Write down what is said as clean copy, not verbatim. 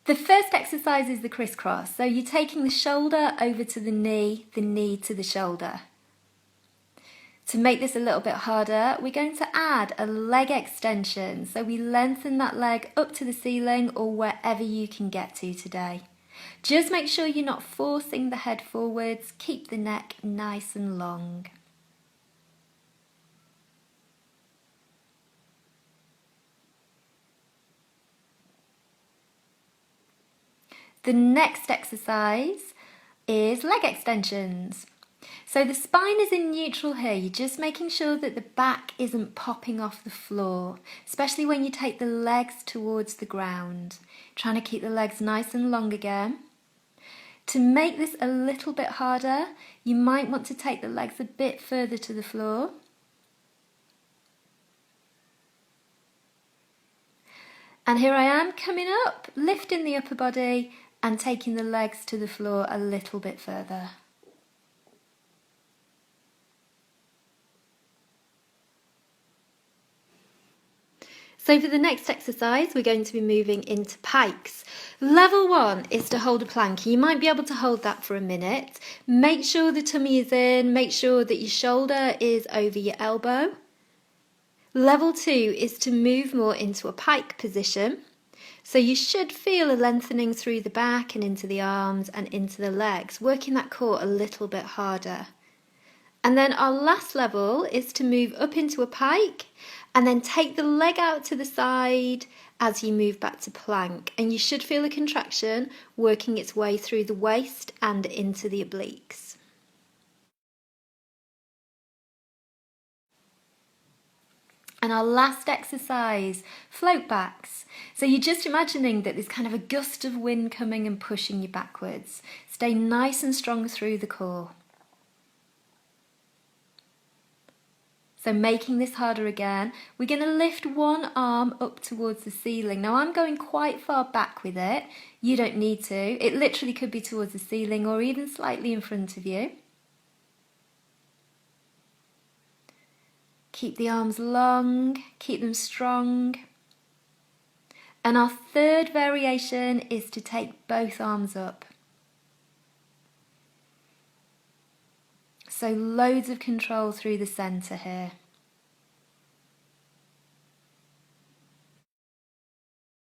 The first exercise is the crisscross. So you're taking the shoulder over to the knee to the shoulder. To make this a little bit harder, we're going to add a leg extension. So we lengthen that leg up to the ceiling or wherever you can get to today. Just make sure you're not forcing the head forwards. Keep the neck nice and long. The next exercise is leg extensions. So the spine is in neutral here. You're just making sure that the back isn't popping off the floor, especially when you take the legs towards the ground. Trying to keep the legs nice and long again. To make this a little bit harder, you might want to take the legs a bit further to the floor. And here I am coming up, lifting the upper body and taking the legs to the floor a little bit further. So for the next exercise, we're going to be moving into pikes. Level 1 is to hold a plank. You might be able to hold that for a minute. Make sure the tummy is in, make sure that your shoulder is over your elbow. Level 2 is to move more into a pike position. So you should feel a lengthening through the back and into the arms and into the legs, working that core a little bit harder. And then our last level is to move up into a pike and then take the leg out to the side as you move back to plank. And you should feel a contraction working its way through the waist and into the obliques. And our last exercise, float backs. So you're just imagining that there's kind of a gust of wind coming and pushing you backwards. Stay nice and strong through the core. So making this harder again, we're going to lift one arm up towards the ceiling. Now I'm going quite far back with it. You don't need to. It literally could be towards the ceiling or even slightly in front of you. Keep the arms long, keep them strong. And our third variation is to take both arms up. So loads of control through the centre here.